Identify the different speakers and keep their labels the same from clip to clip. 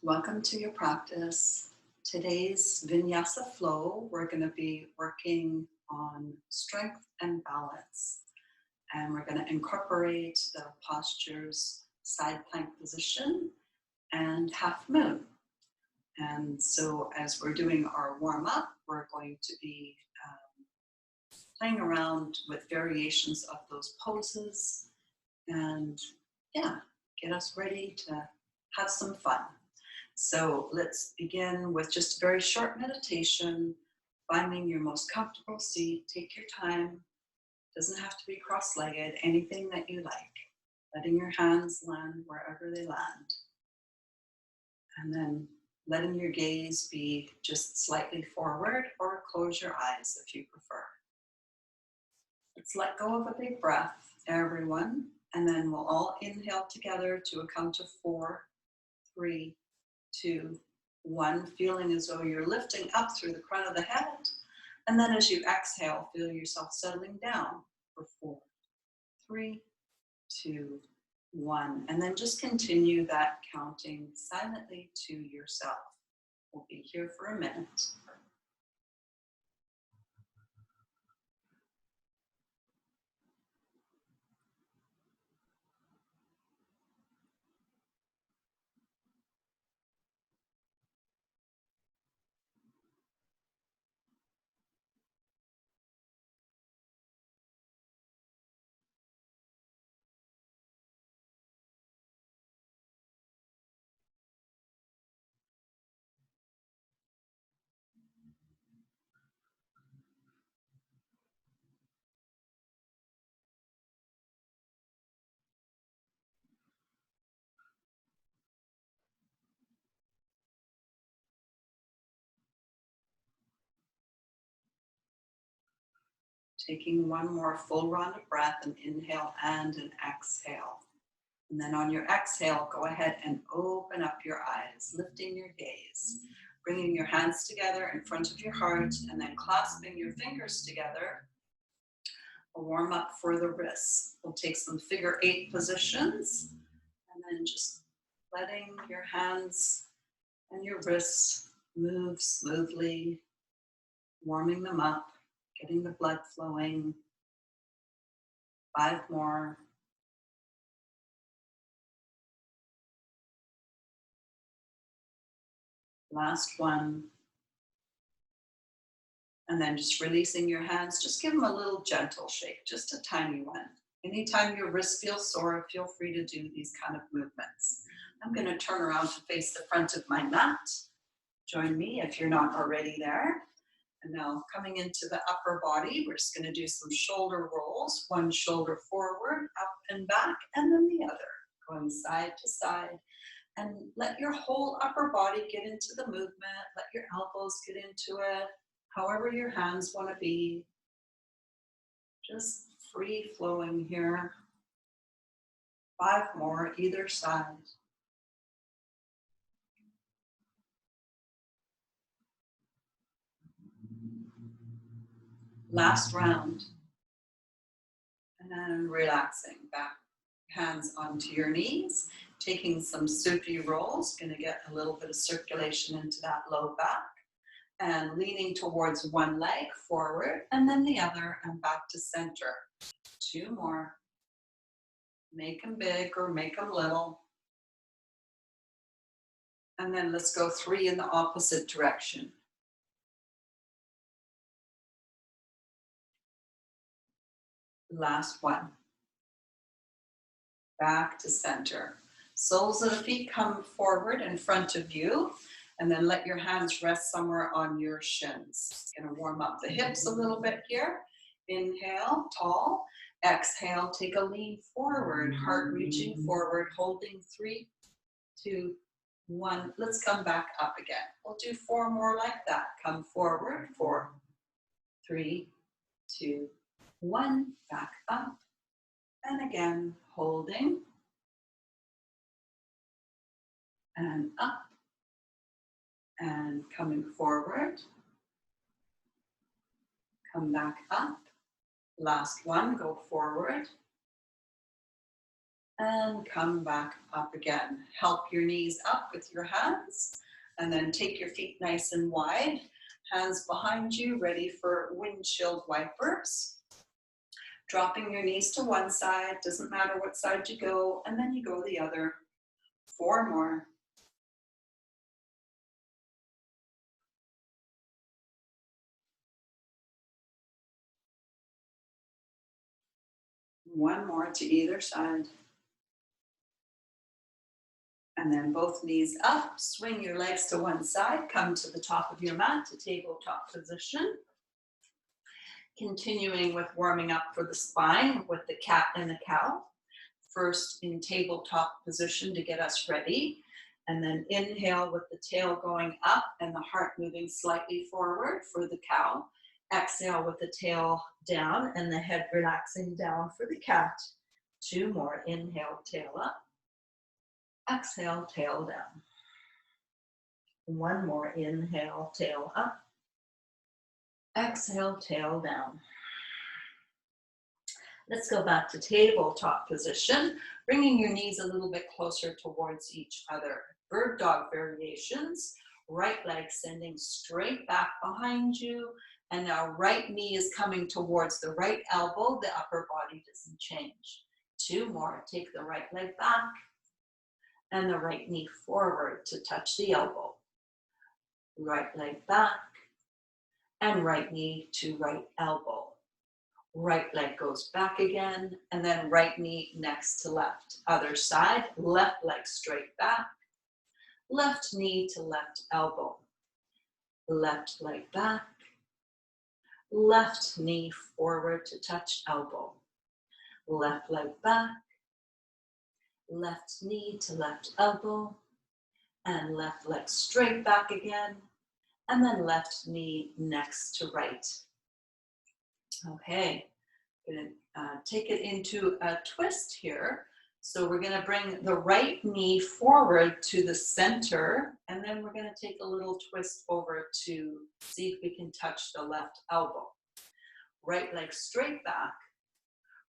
Speaker 1: Welcome to your practice. Today's Vinyasa flow, we're going to be working on strength and balance. And we're going to incorporate the postures side plank position and half moon. And so as we're doing our warm up, we're going to be playing around with variations of those poses and get us ready to have some fun. So let's begin with just a very short meditation, finding your most comfortable seat. Take your time. Doesn't have to be cross-legged, anything that you like. Letting your hands land wherever they land. And then letting your gaze be just slightly forward or close your eyes if you prefer. Let's let go of a big breath, everyone. And then we'll all inhale together to a count of 4, 3, 2, 1, feeling as though you're lifting up through the crown of the head. And then as you exhale, feel yourself settling down for 4, 3, 2, 1. And then just continue that counting silently to yourself. We'll be here for a minute. Taking one more full round of breath, an inhale and an exhale. And then on your exhale, go ahead and open up your eyes, lifting your gaze, bringing your hands together in front of your heart, and then clasping your fingers together. A warm up for the wrists. We'll take some figure 8 positions, and then just letting your hands and your wrists move smoothly, warming them up, getting the blood flowing. 5 more. Last one. And then just releasing your hands, just give them a little gentle shake, just a tiny one. Anytime your wrist feels sore, feel free to do these kind of movements. I'm going to turn around to face the front of my mat. Join me if you're not already there. And now coming into the upper body, we're just going to do some shoulder rolls. One shoulder forward, up and back, and then the other, going side to side. And let your whole upper body get into the movement. Let your elbows get into it. However your hands want to be. Just free flowing here. 5 more either side. Last round. And relaxing back. Hands onto your knees. Taking some supi rolls. Going to get a little bit of circulation into that low back. And leaning towards one leg forward and then the other and back to center. 2 more. Make them big or make them little. And then let's go 3 in the opposite direction. Last one. Back to center. Soles of the feet come forward in front of you. And then let your hands rest somewhere on your shins. Going to warm up the hips a little bit here. Inhale, tall. Exhale, take a lean forward, heart reaching forward, holding 3, 2, 1. Let's come back up again. We'll do 4 more like that. Come forward, 4, 3, 2, 1. Back up. And again, holding. And up. And coming forward. Come back up. Last one, go forward. And come back up again. Help your knees up with your hands, and then take your feet nice and wide. Hands behind you, ready for windshield wipers. Dropping your knees to one side, doesn't matter what side you go, and then you go the other. 4 more. One more to either side. And then both knees up, swing your legs to one side, come to the top of your mat to tabletop position. Continuing with warming up for the spine with the cat and the cow. First in tabletop position to get us ready. And then inhale with the tail going up and the heart moving slightly forward for the cow. Exhale with the tail down and the head relaxing down for the cat. 2 more. Inhale, tail up. Exhale, tail down. 1 more. Inhale, tail up. Exhale, tail down. Let's go back to tabletop position, bringing your knees a little bit closer towards each other. Bird dog variations, right leg sending straight back behind you, and now right knee is coming towards the right elbow, the upper body doesn't change. 2 more, take the right leg back, and the right knee forward to touch the elbow. Right leg back, and right knee to right elbow. Right leg goes back again, and then right knee next to left. Other side, left leg straight back, left knee to left elbow. Left leg back, left knee forward to touch elbow. Left leg back, left knee to left elbow, and left leg straight back again, and then left knee next to right. Okay, I'm going to take it into a twist here. So we're going to bring the right knee forward to the center, and then we're going to take a little twist over to see if we can touch the left elbow. Right leg straight back,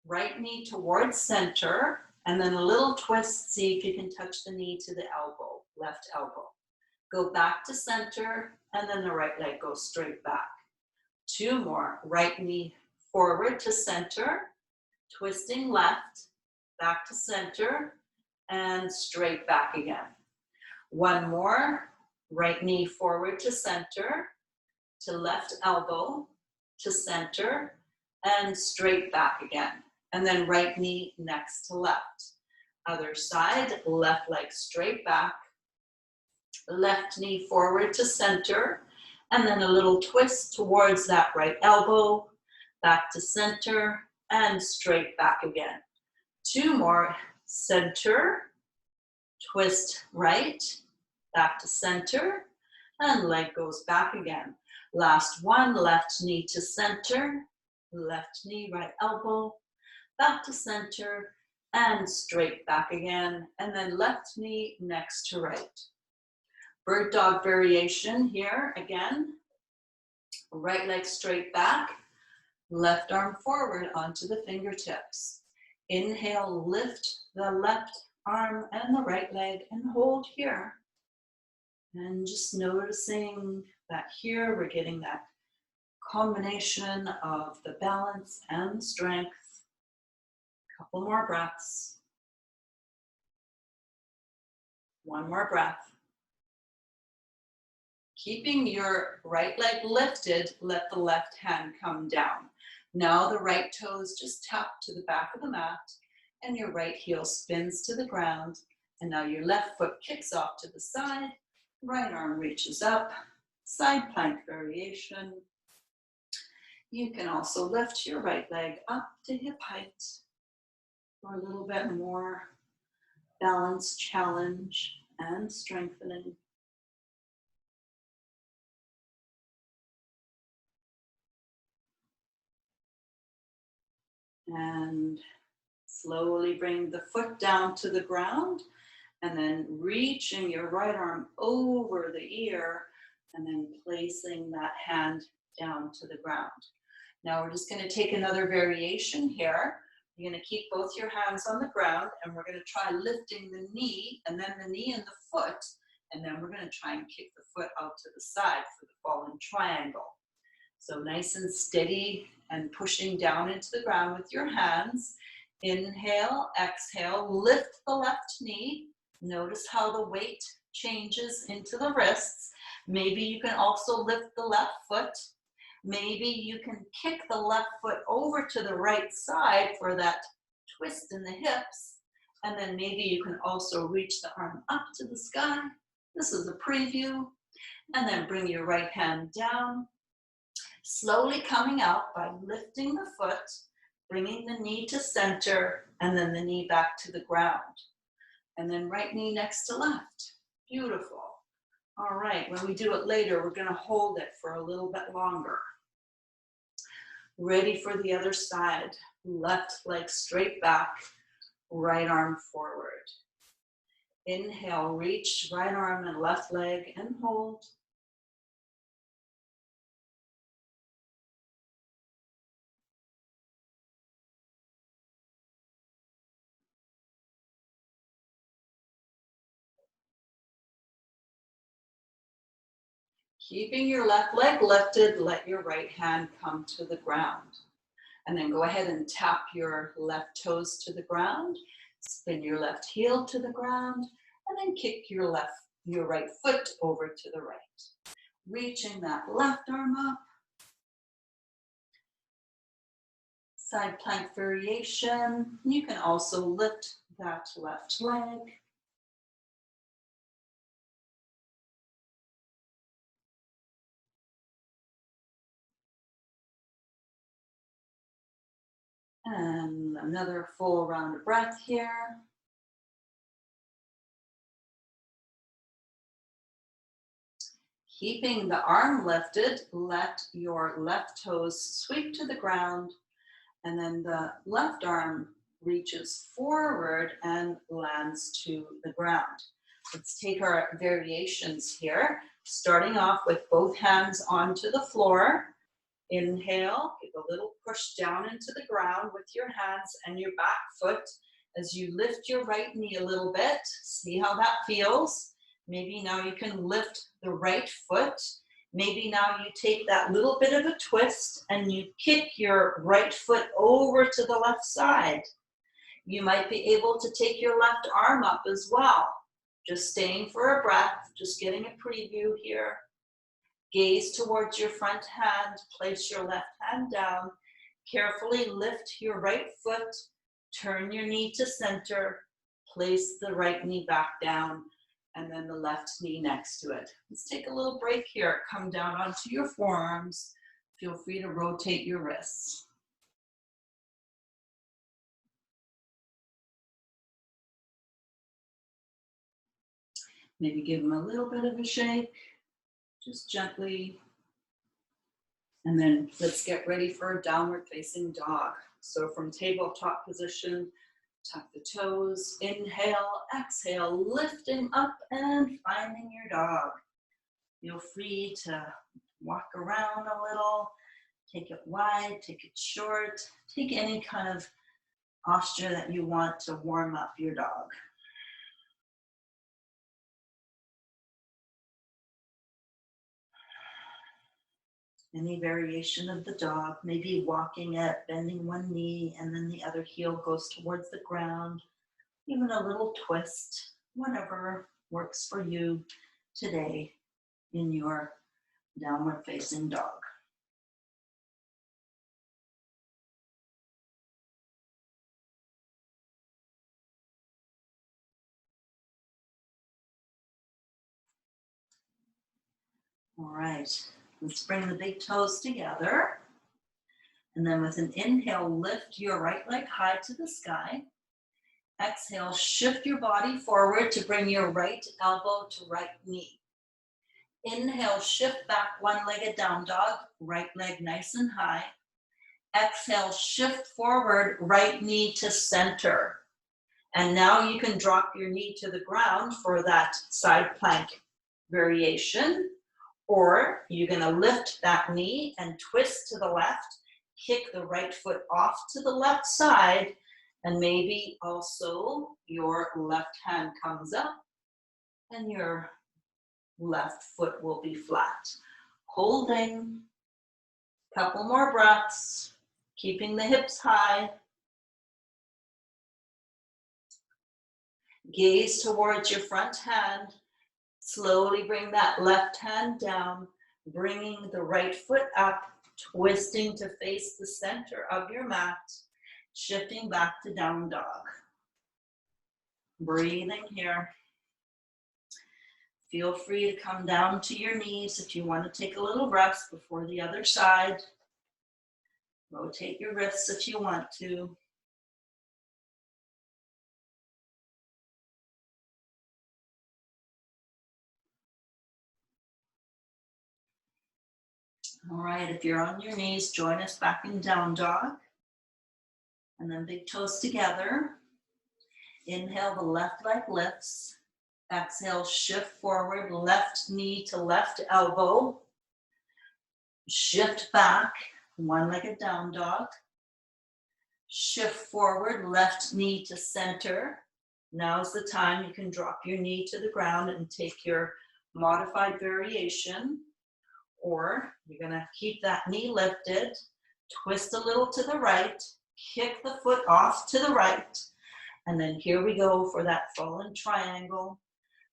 Speaker 1: right knee towards center, and then a little twist, see if you can touch the knee to the elbow, left elbow. Go back to center, and then the right leg goes straight back. 2 more, right knee forward to center, twisting left, back to center, and straight back again. 1 more, right knee forward to center, to left elbow, to center, and straight back again. And then right knee next to left. Other side, left leg straight back, left knee forward to center, and then a little twist towards that right elbow, back to center, and straight back again. 2 more, center, twist right, back to center, and leg goes back again. Last one, left knee to center, left knee, right elbow, back to center, and straight back again, and then left knee next to right. Bird dog variation here again. Right leg straight back, left arm forward onto the fingertips. Inhale, lift the left arm and the right leg and hold here. And just noticing that here we're getting that combination of the balance and the strength. Couple more breaths. 1 more breath. Keeping your right leg lifted, let the left hand come down. Now the right toes just tap to the back of the mat and your right heel spins to the ground. And now your left foot kicks off to the side, right arm reaches up, side plank variation. You can also lift your right leg up to hip height for a little bit more balance, challenge, and strengthening. And slowly bring the foot down to the ground and then reaching your right arm over the ear and then placing that hand down to the ground. Now we're just going to take another variation here. You're going to keep both your hands on the ground, and we're going to try lifting the knee, and then the knee and the foot, and then we're going to try and kick the foot out to the side for the fallen triangle. So nice and steady and pushing down into the ground with your hands. Inhale, exhale, lift the left knee. Notice how the weight changes into the wrists. Maybe you can also lift the left foot. Maybe you can kick the left foot over to the right side for that twist in the hips. And then maybe you can also reach the arm up to the sky. This is a preview. And then bring your right hand down. Slowly coming out by lifting the foot, bringing the knee to center, and then the knee back to the ground. And then right knee next to left. Beautiful. All right, when we do it later, we're going to hold it for a little bit longer. Ready for the other side. Left leg straight back, right arm forward. Inhale, reach right arm and left leg and hold. Keeping your left leg lifted, let your right hand come to the ground. And then go ahead and tap your left toes to the ground, spin your left heel to the ground, and then kick your right foot over to the right. Reaching that left arm up. Side plank variation. You can also lift that left leg. And another full round of breath here. Keeping the arm lifted, let your left toes sweep to the ground, and then the left arm reaches forward and lands to the ground. Let's take our variations here, starting off with both hands onto the floor. Inhale, give a little push down into the ground with your hands and your back foot as you lift your right knee a little bit. See how that feels. Maybe now you can lift the right foot. Maybe now you take that little bit of a twist and you kick your right foot over to the left side. You might be able to take your left arm up as well. Just staying for a breath, just getting a preview here. Gaze towards your front hand, place your left hand down, carefully lift your right foot, turn your knee to center, place the right knee back down, and then the left knee next to it. Let's take a little break here. Come down onto your forearms. Feel free to rotate your wrists. Maybe give them a little bit of a shake. Just gently. And then let's get ready for a downward facing dog. So from tabletop position, tuck the toes, inhale, exhale, lifting up and finding your dog. Feel free to walk around a little, take it wide, take it short, take any kind of posture that you want to warm up your dog. Any variation of the dog, maybe walking it, bending one knee, and then the other heel goes towards the ground. Even a little twist, whatever works for you today in your downward facing dog. All right, let's bring the big toes together. And then with an inhale, lift your right leg high to the sky. Exhale, shift your body forward to bring your right elbow to right knee. Inhale, shift back one-legged down dog, right leg nice and high. Exhale, shift forward, right knee to center. And now you can drop your knee to the ground for that side plank variation. Or you're going to lift that knee and twist to the left, kick the right foot off to the left side,
Speaker 2: And maybe also your left hand comes up and your left foot will be flat. Holding, couple more breaths, keeping the hips high. Gaze towards your front hand. Slowly bring that left hand down, bringing the right foot up, twisting to face the center of your mat, shifting back to down dog. Breathing here. Feel free to come down to your knees if you want to take a little rest before the other side. Rotate your wrists if you want to. All right, if you're on your knees, join us back in down dog. And then big toes together. Inhale, the left leg lifts. Exhale, shift forward, left knee to left elbow. Shift back, one-legged down dog. Shift forward, left knee to center. Now's the time you can drop your knee to the ground and take your modified variation. Or you're gonna keep that knee lifted, twist a little to the right, kick the foot off to the right, and then here we go for that fallen triangle.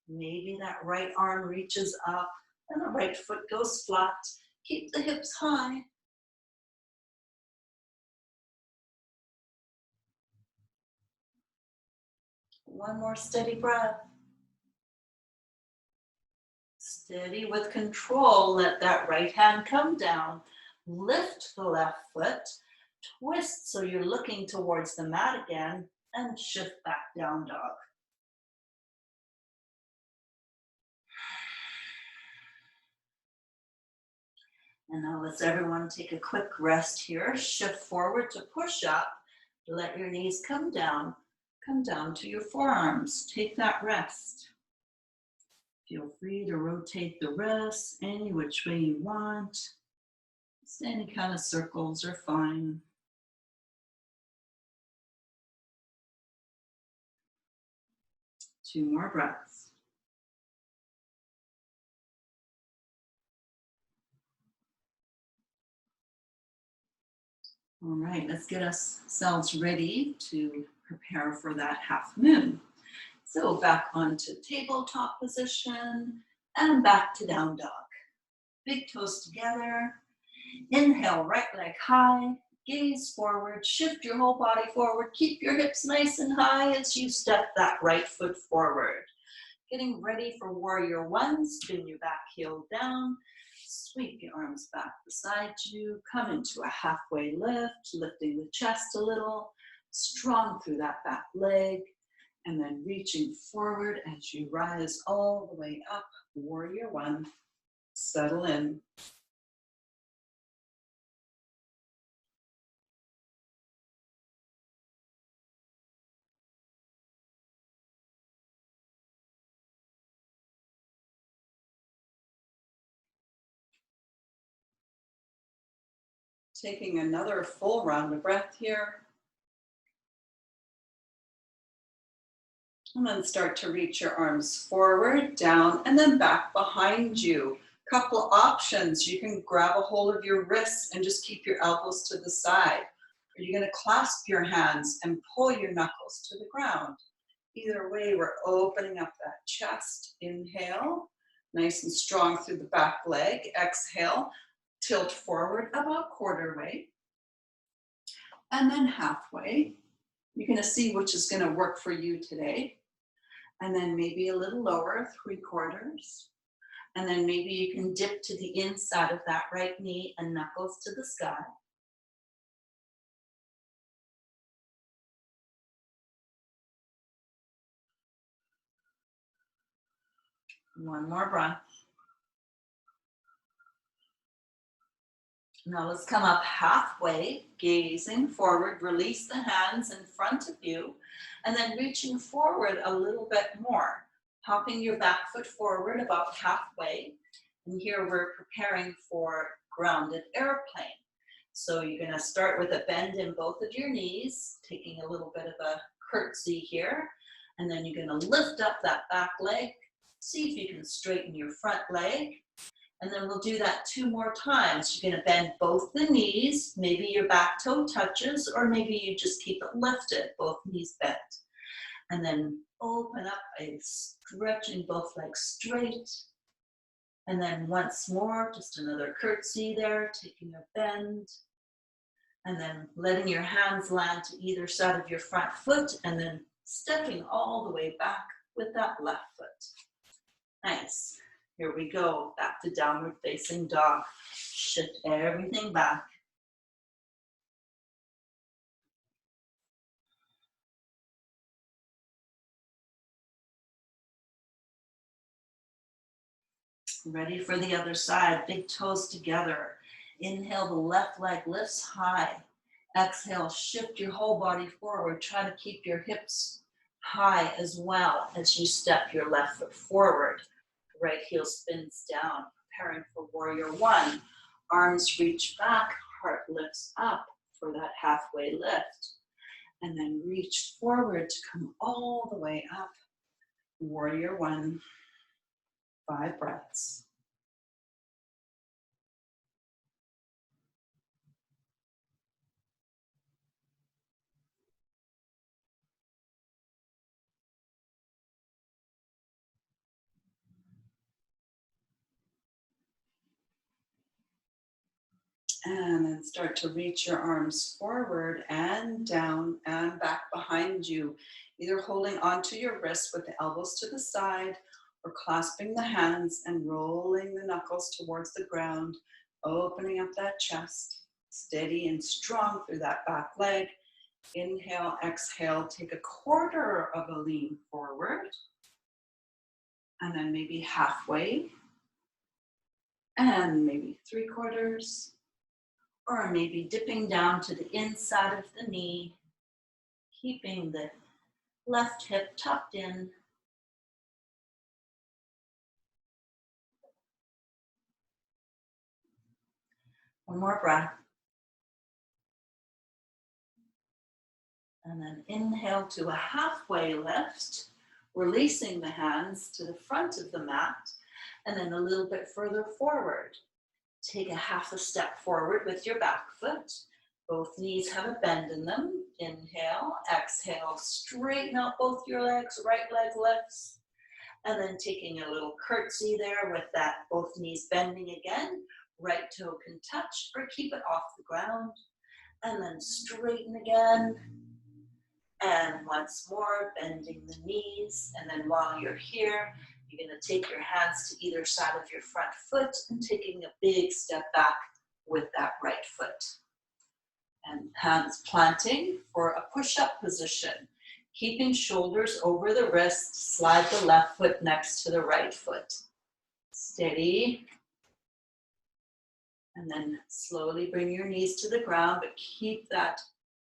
Speaker 2: Maybe that right arm reaches up and the right foot goes flat. Keep the hips high. One more steady breath. Steady with control, let that right hand come down. Lift the left foot, twist so you're looking towards the mat again, and shift back down dog. And now let's everyone take a quick rest here. Shift forward to push up. Let your knees come down to your forearms. Take that rest. Feel free to rotate the wrists any which way you want. Just any kind of circles are fine. Two more breaths. All right, let's get ourselves ready to prepare for that half moon. So back onto tabletop position and back to down dog. Big toes together. Inhale, right leg high, gaze forward, shift your whole body forward, keep your hips nice and high as you step that right foot forward. Getting ready for warrior one, spin your back heel down, sweep your arms back beside you, come into a halfway lift, lifting the chest a little, strong through that back leg, and then reaching forward as you rise all the way up, warrior one, settle in. Taking another full round of breath here. And then start to reach your arms forward, down, and then back behind you. Couple options. You can grab a hold of your wrists and just keep your elbows to the side. Or you're going to clasp your hands and pull your knuckles to the ground. Either way, we're opening up that chest. Inhale, nice and strong through the back leg. Exhale, tilt forward about quarter way. And then halfway. You're going to see which is going to work for you today. And then maybe a little lower, 3/4. And then maybe you can dip to the inside of that right knee and knuckles to the sky. One more breath. Now let's come up halfway, gazing forward, release the hands in front of you, and then reaching forward a little bit more, hopping your back foot forward about halfway. And here we're preparing for grounded airplane. So you're going to start with a bend in both of your knees, taking a little bit of a curtsy here. And then you're going to lift up that back leg. See if you can straighten your front leg. And then we'll do that 2 more times. You're going to bend both the knees. Maybe your back toe touches, or maybe you just keep it lifted, both knees bent. And then open up by stretching both legs straight. And then once more, just another curtsy there, taking a bend. And then letting your hands land to either side of your front foot, and then stepping all the way back with that left foot. Nice. Here we go, back to downward facing dog. Shift everything back. Ready for the other side, big toes together. Inhale, the left leg lifts high. Exhale, shift your whole body forward. Try to keep your hips high as well as you step your left foot forward. Right heel spins down, preparing for warrior 1. Arms reach back, heart lifts up for that halfway lift. And then reach forward to come all the way up. Warrior 1, 5 breaths. And then start to reach your arms forward and down and back behind you, either holding onto your wrists with the elbows to the side or clasping the hands and rolling the knuckles towards the ground, opening up that chest, steady and strong through that back leg. Inhale, exhale, take a quarter of a lean forward, and then maybe halfway, and maybe 3/4. Or maybe dipping down to the inside of the knee, keeping the left hip tucked in. One more breath. And then inhale to a halfway lift, releasing the hands to the front of the mat, and then a little bit further forward. Take a half a step forward with your back foot. Both knees have a bend in them. Inhale, exhale, straighten out both your legs, right leg lifts. And then taking a little curtsy there with that, both knees bending again. Right toe can touch or keep it off the ground. And then straighten again. And once more, bending the knees. And then while you're here, you're going to take your hands to either side of your front foot and taking a big step back with that right foot. And hands planting for a push-up position. Keeping shoulders over the wrist, slide the left foot next to the right foot. Steady. And then slowly bring your knees to the ground, but keep that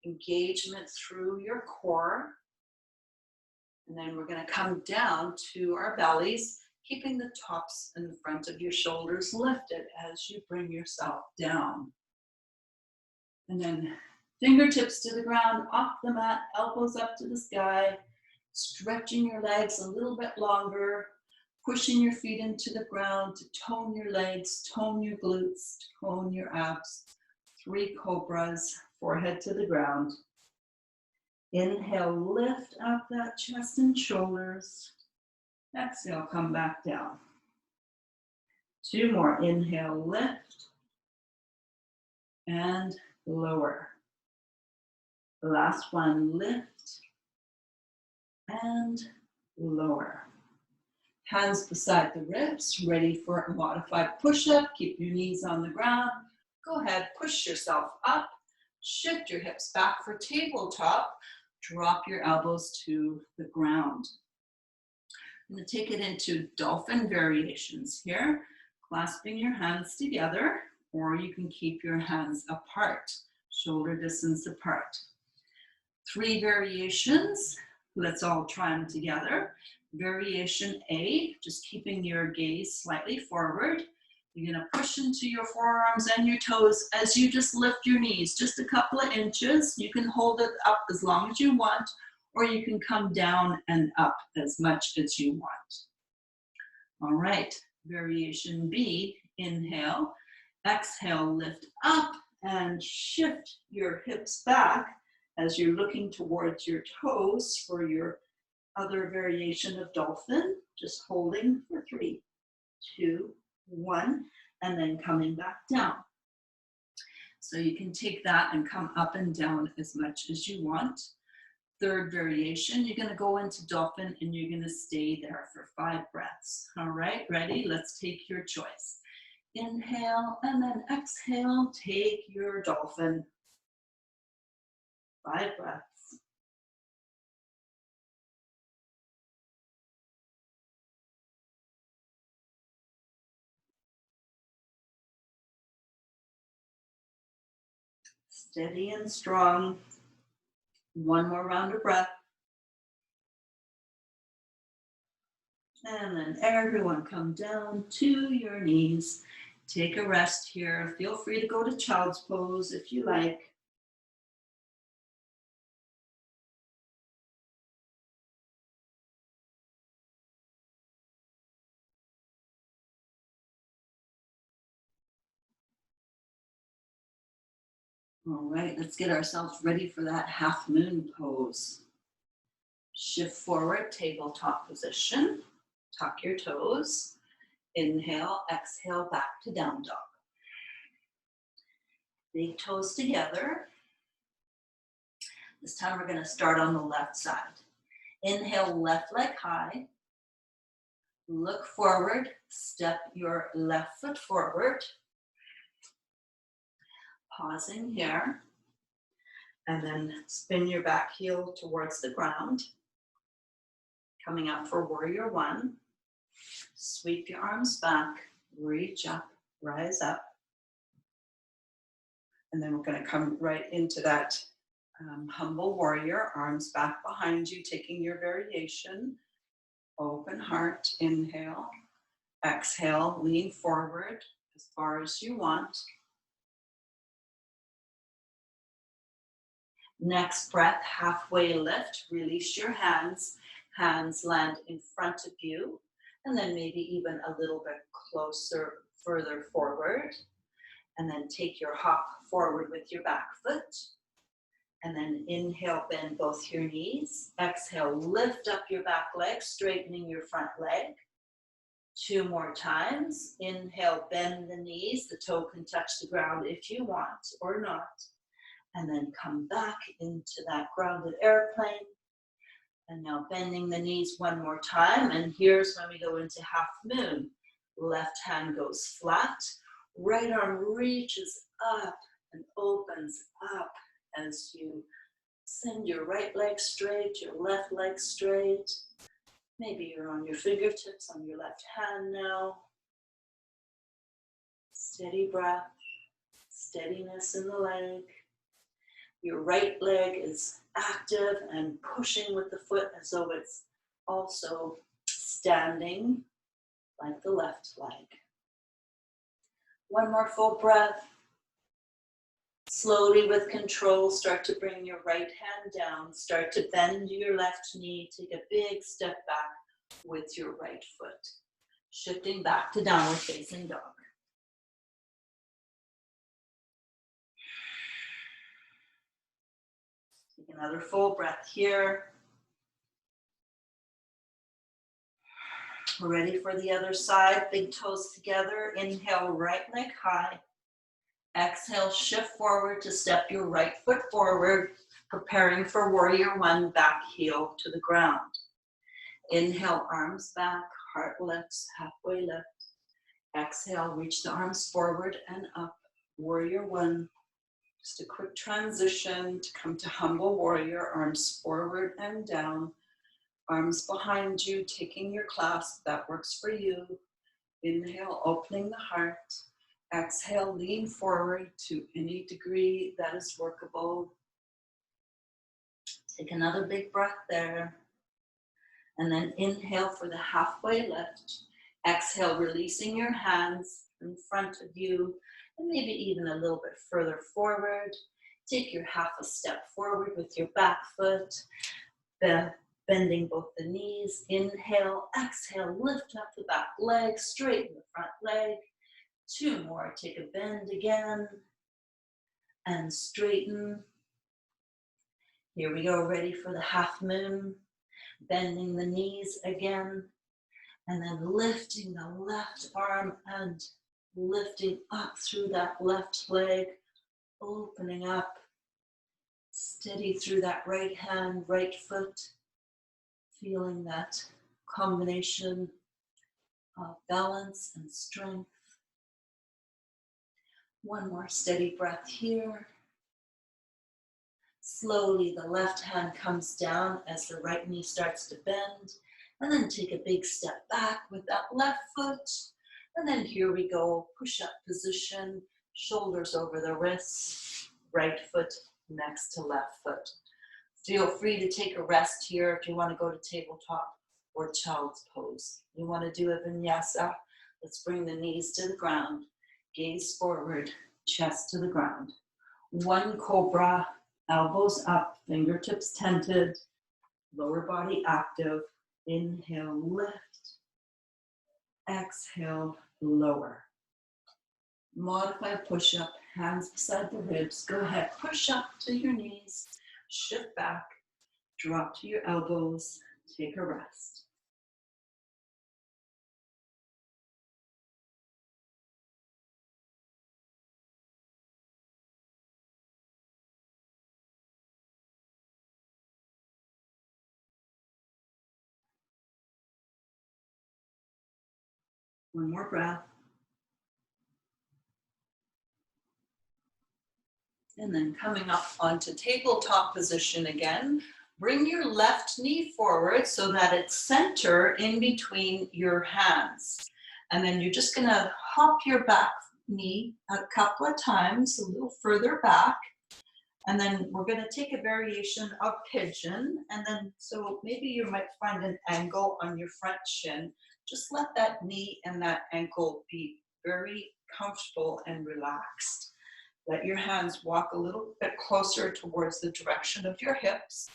Speaker 2: engagement through your core. And then we're going to come down to our bellies, keeping the tops and the front of your shoulders lifted as you bring yourself down. And then fingertips to the ground, off the mat, elbows up to the sky, stretching your legs a little bit longer, pushing your feet into the ground to tone your legs, tone your glutes, tone your abs. 3 cobras, forehead to the ground. Inhale, lift up that chest and shoulders. Exhale, come back down. 2 more. Inhale, lift. And lower. The last one, lift. And lower. Hands beside the ribs, ready for a modified push-up. Keep your knees on the ground. Go ahead, push yourself up. Shift your hips back for tabletop. Drop your elbows to the ground. I'm going to take it into dolphin variations here, clasping your hands together, or you can keep your hands apart, shoulder distance apart. 3 variations. Let's all try them together. Variation A, just keeping your gaze slightly forward. You're gonna push into your forearms and your toes as you just lift your knees, just a couple of inches. You can hold it up as long as you want, or you can come down and up as much as you want. All right, variation B, inhale, exhale, lift up and shift your hips back as you're looking towards your toes for your other variation of dolphin, just holding for 3, 2, 1, and then coming back down. So you can take that and come up and down as much as you want. Third variation, you're gonna go into dolphin and you're gonna stay there for 5 breaths. All right, ready? Let's take your choice. Inhale and then exhale, take your dolphin. 5 breaths. Steady and strong. One more round of breath. And then everyone come down to your knees. Take a rest here. Feel free to go to child's pose if you like. All right, let's get ourselves ready for that half moon pose. Shift forward, tabletop position. Tuck your toes. Inhale, exhale, back to down dog. Big toes together. This time we're going to start on the left side. Inhale, left leg high. Look forward, step your left foot forward. Pausing here. And then spin your back heel towards the ground. Coming up for warrior 1. Sweep your arms back, reach up, rise up. And then we're going to come right into that humble warrior, arms back behind you, taking your variation. Open heart, inhale. Exhale, lean forward as far as you want. Next breath, halfway lift, release your hands. Hands land in front of you, and then maybe even a little bit closer, further forward. And then take your hop forward with your back foot. And then inhale, bend both your knees. Exhale, lift up your back leg, straightening your front leg. 2 more times. Inhale, bend the knees. The toe can touch the ground if you want or not. And then come back into that grounded airplane. And now bending the knees 1 more time. And here's when we go into half moon. Left hand goes flat. Right arm reaches up and opens up as you send your right leg straight, your left leg straight. Maybe you're on your fingertips on your left hand now. Steady breath, steadiness in the leg. Your right leg is active and pushing with the foot as though it's also standing like the left leg. 1 more full breath. Slowly with control, start to bring your right hand down. Start to bend your left knee. Take a big step back with your right foot. Shifting back to downward facing dog. Take another full breath here. We're ready for the other side. Big toes together. Inhale, right leg high. Exhale, shift forward to step your right foot forward, preparing for warrior 1, back heel to the ground. Inhale, arms back, heart lifts, halfway lift. Exhale, reach the arms forward and up, warrior 1. Just a quick transition to come to humble warrior, arms forward and down. Arms behind you, taking your clasp, that works for you. Inhale, opening the heart. Exhale, lean forward to any degree that is workable. Take another big breath there. And then inhale for the halfway lift. Exhale, releasing your hands, in front of you, and maybe even a little bit further forward. Take your half a step forward with your back foot, bending both the knees. Inhale, exhale, lift up the back leg, straighten the front leg. 2 more, take a bend again, and straighten. Here we go, ready for the half moon. Bending the knees again, and then lifting the left arm and lifting up through that left leg, opening up, steady through that right hand, right foot, feeling that combination of balance and strength. One more steady breath here. Slowly, the left hand comes down as the right knee starts to bend, and then take a big step back with that left foot. And then here we go, push-up position, shoulders over the wrists, right foot next to left foot. Feel free to take a rest here if you want to go to tabletop or child's pose. You want to do a vinyasa, let's bring the knees to the ground, gaze forward, chest to the ground. 1 cobra, elbows up, fingertips tented, lower body active. Inhale, lift. Exhale, lower. Modified push-up, hands beside the ribs. Go ahead, push up to your knees, shift back, drop to your elbows, take a rest. One more breath. And then coming up onto tabletop position again. Bring your left knee forward so that it's center in between your hands. And then you're just gonna hop your back knee a couple of times, a little further back. And then we're gonna take a variation of pigeon. And then, so maybe you might find an angle on your front shin. Just let that knee and that ankle be very comfortable and relaxed. Let your hands walk a little bit closer towards the direction of your hips,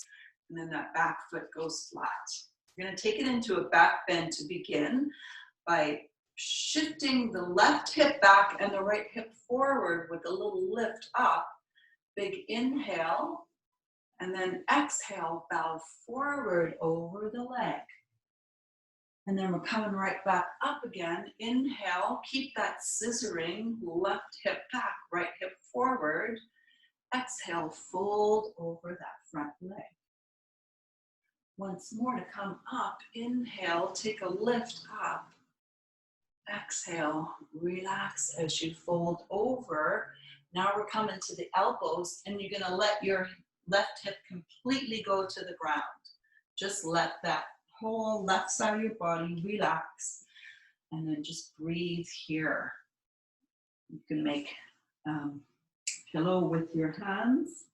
Speaker 2: and then that back foot goes flat. You're going to take it into a back bend to begin by shifting the left hip back and the right hip forward with a little lift up. Big inhale, and then exhale, bow forward over the leg. And then we're coming right back up again. Inhale, keep that scissoring, left hip back, right hip forward. Exhale, fold over that front leg. Once more to come up. Inhale, take a lift up. Exhale, relax as you fold over. Now we're coming to the elbows, and you're gonna let your left hip completely go to the ground. Just let that whole left side of your body relax, and then just breathe here. You can make pillow with your hands,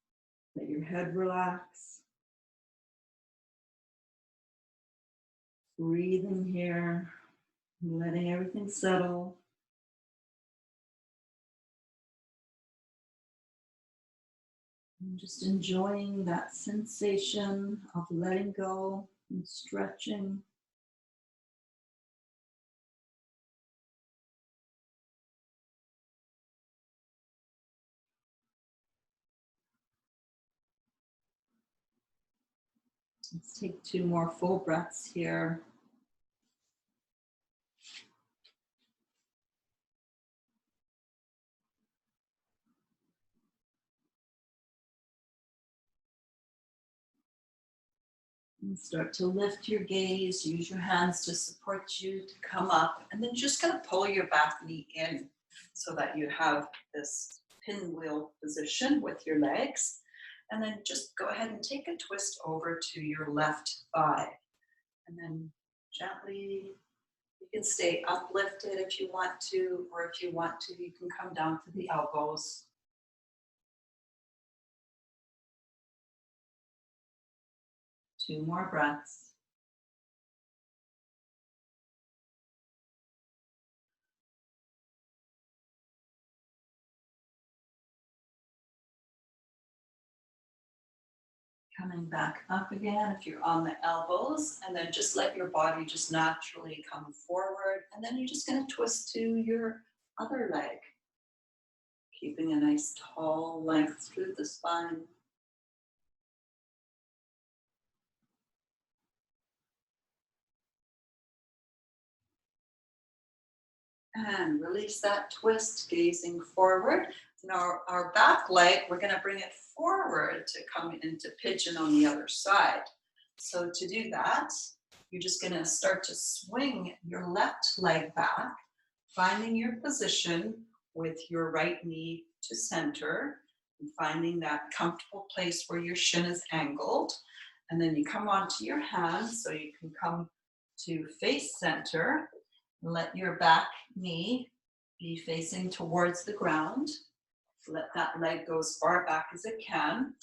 Speaker 2: let your head relax. Breathing here, letting everything settle. And just enjoying that sensation of letting go and stretching. Let's take 2 more full breaths here. And start to lift your gaze, use your hands to support you to come up, and then just gonna pull your back knee in so that you have this pinwheel position with your legs. And then just go ahead and take a twist over to your left thigh. And then gently, you can stay uplifted if you want to, or if you want to, you can come down to the elbows. 2 more breaths. Coming back up again if you're on the elbows, and then just let your body just naturally come forward. And then you're just going to twist to your other leg, keeping a nice tall length through the spine. And release that twist, gazing forward. Now our back leg, we're going to bring it forward to come into pigeon on the other side. So to do that, you're just going to start to swing your left leg back, finding your position with your right knee to center, and finding that comfortable place where your shin is angled. And then you come onto your hands so you can come to face center. Let your back knee be facing towards the ground. Let that leg go as far back as it can,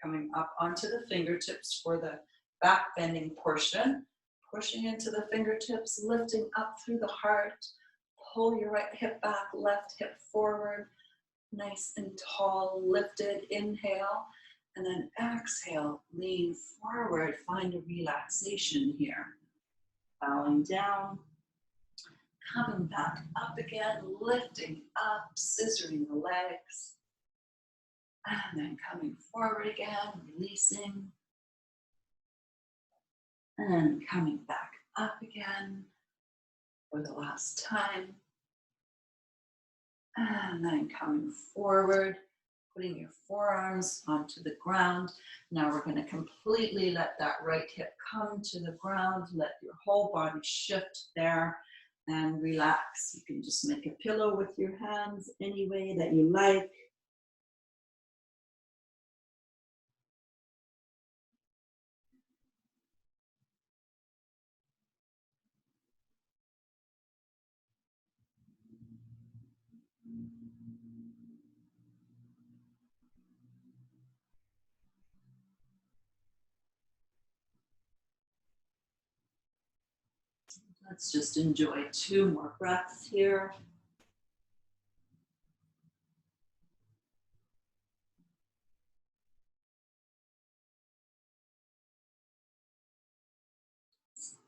Speaker 2: coming up onto the fingertips for the back bending portion, pushing into the fingertips, lifting up through the heart. Pull your right hip back, left hip forward, nice and tall, lifted. Inhale, and then exhale, lean forward, find a relaxation here. Bowing down, coming back up again, lifting up, scissoring the legs, and then coming forward again, releasing, and coming back up again for the last time, and then coming forward, putting your forearms onto the ground. Now we're going to completely let that right hip come to the ground, let your whole body shift there, and relax. You can just make a pillow with your hands any way that you like. Let's just enjoy 2 more breaths here.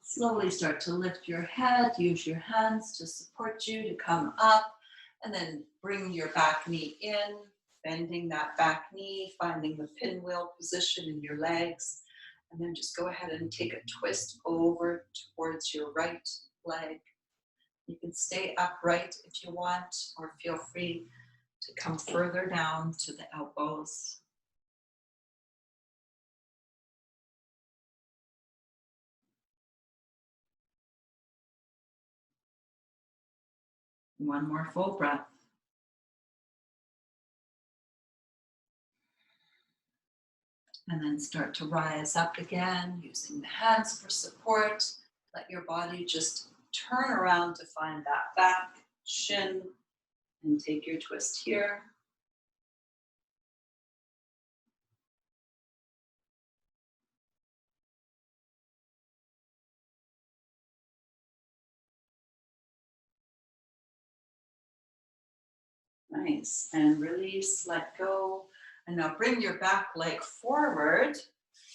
Speaker 2: Slowly start to lift your head, use your hands to support you to come up, and then bring your back knee in, bending that back knee, finding the pinwheel position in your legs, and then just go ahead and take a twist over towards your right leg. You can stay upright if you want, or feel free to come further down to the elbows. One more full breath. And then start to rise up again, using the hands for support. Let your body just turn around to find that back, shin, and take your twist here. Nice, and release, let go. And now bring your back leg forward.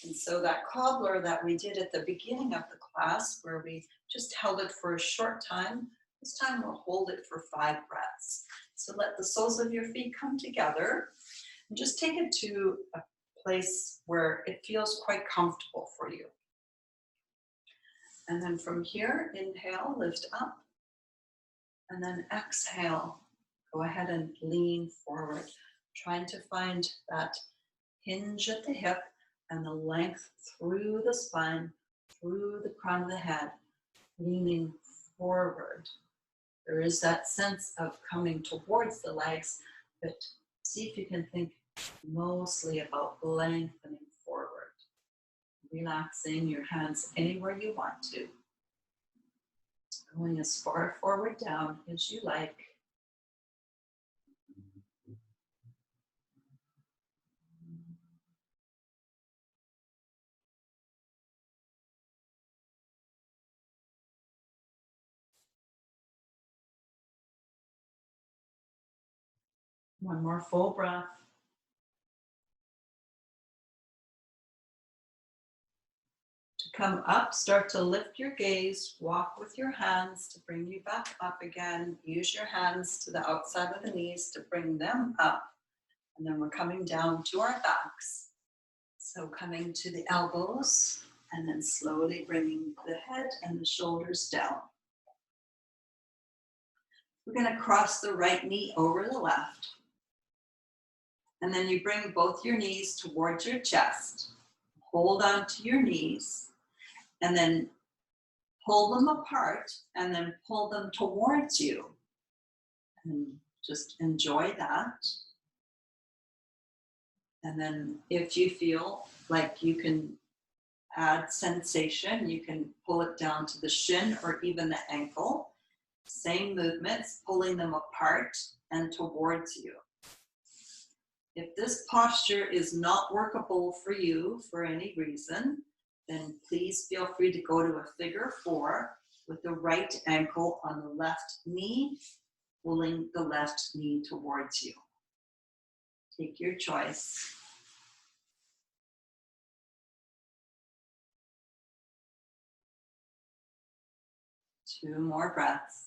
Speaker 2: And so that cobbler that we did at the beginning of the class, where we just held it for a short time, this time we'll hold it for 5 breaths. So let the soles of your feet come together and just take it to a place where it feels quite comfortable for you. And then from here, inhale, lift up, and then exhale. Go ahead and lean forward, trying to find that hinge at the hip and the length through the spine, through the crown of the head, leaning forward. There is that sense of coming towards the legs, but see if you can think mostly about lengthening forward, relaxing your hands anywhere you want to, going as far forward down as you like. One more full breath.
Speaker 1: Come up, start to lift your gaze, walk with your hands to bring you back up again. Use your hands to the outside of the knees to bring them up. And then we're coming down to our backs. So coming to the elbows and then slowly bringing the head and the shoulders down. We're going to cross the right knee over the left. And then you bring both your knees towards your chest. Hold on to your knees. And then pull them apart and then pull them towards you. And just enjoy that. And then if you feel like you can add sensation, you can pull it down to the shin or even the ankle. Same movements, pulling them apart and towards you. If this posture is not workable for you for any reason, then please feel free to go to a figure 4 with the right ankle on the left knee, pulling the left knee towards you. Take your choice. Two more breaths.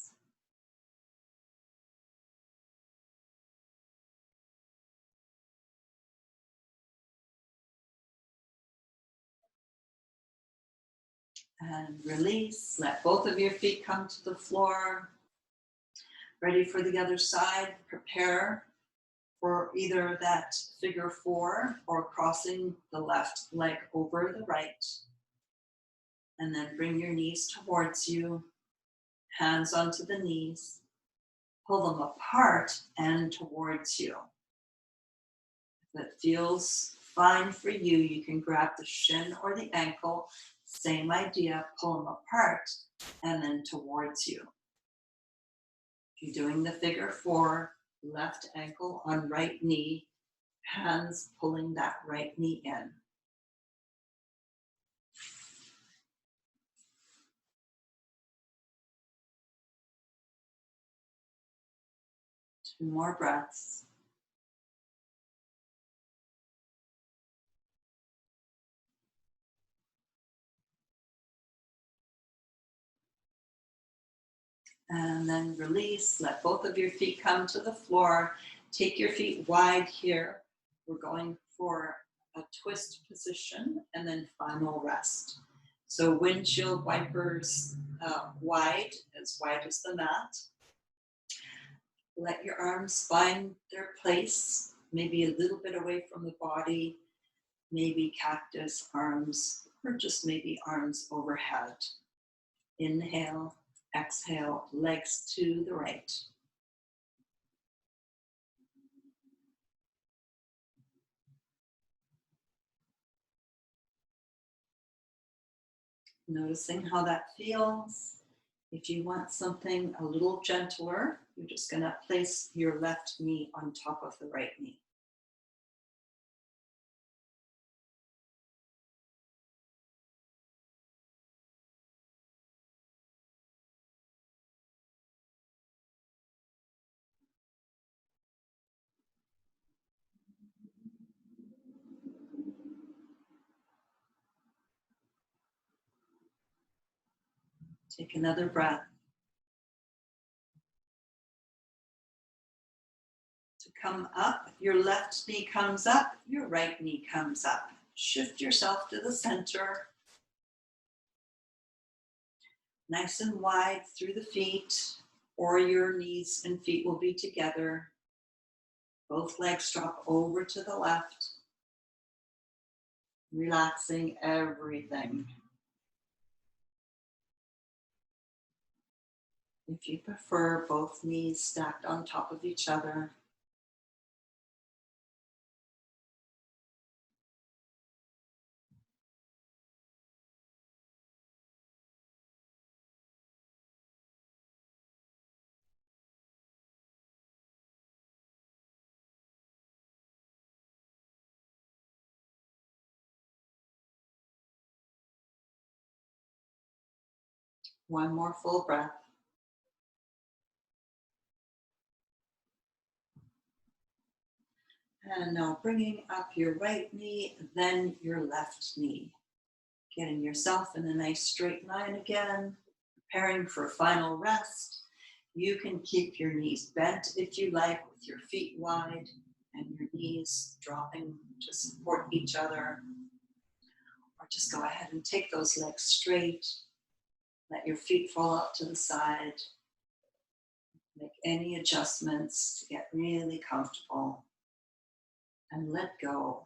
Speaker 1: And release. Let both of your feet come to the floor. Ready for the other side. Prepare for either that figure 4 or crossing the left leg over the right. And then bring your knees towards you. Hands onto the knees. Pull them apart and towards you. If it feels fine for you, you can grab the shin or the ankle. Same idea, pull them apart and then towards you. If you're doing the figure 4, left ankle on right knee, hands pulling that right knee in. Two more breaths. And then release, let both of your feet come to the floor. Take your feet wide here. We're going for a twist position and then final rest. So windshield wipers wide as the mat. Let your arms find their place, maybe a little bit away from the body, maybe cactus arms, or just maybe arms overhead. Inhale. Exhale, legs to the right. Noticing how that feels. If you want something a little gentler, you're just going to place your left knee on top of the right knee. Take another breath. To come up, your left knee comes up, your right knee comes up. Shift yourself to the center. Nice and wide through the feet, or your knees and feet will be together. Both legs drop over to the left. Relaxing everything. If you prefer, both knees stacked on top of each other. One more full breath. And now bringing up your right knee, then your left knee.
Speaker 2: Getting yourself in a nice straight line again, preparing for final rest. You can keep your knees bent if you like, with your feet wide and your knees dropping to support each other. Or just go ahead and take those legs straight. Let your feet fall out to the side. Make any adjustments to get really comfortable and let go.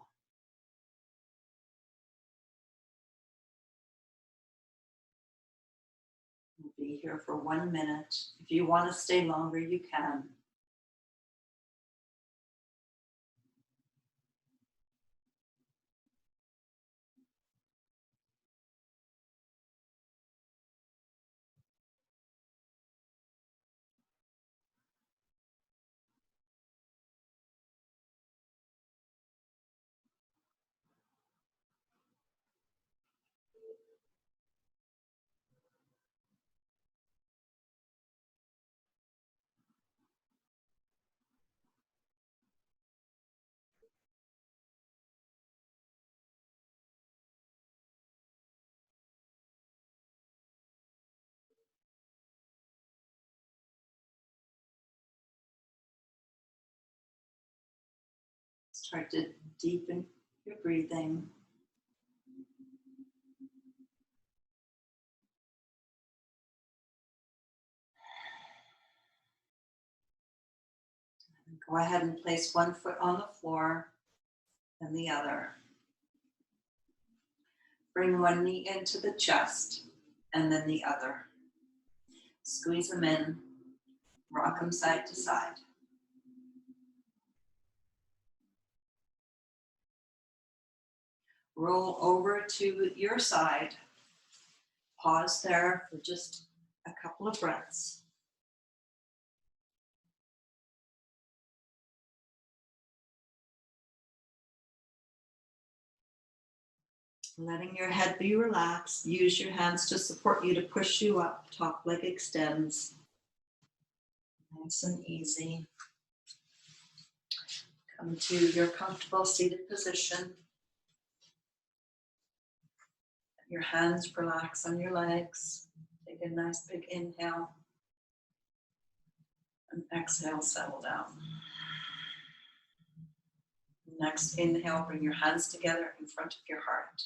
Speaker 2: We'll be here for 1 minute. If you want to stay longer, you can. Start to deepen your breathing. Go ahead and place one foot on the floor and the other. Bring one knee into the chest and then the other. Squeeze them in, rock them side to side. Roll over to your side. Pause there for just a couple of breaths. Letting your head be relaxed. Use your hands to support you, to push you up. Top leg extends. Nice and easy. Come to your comfortable seated position. Let your hands relax on your legs. Take a nice big inhale. And exhale, settle down. Next inhale, bring your hands together in front of your heart.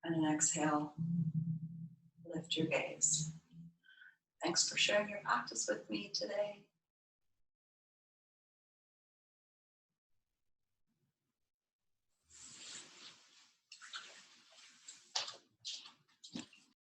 Speaker 2: And an exhale, lift your gaze. Thanks for sharing your practice with me today.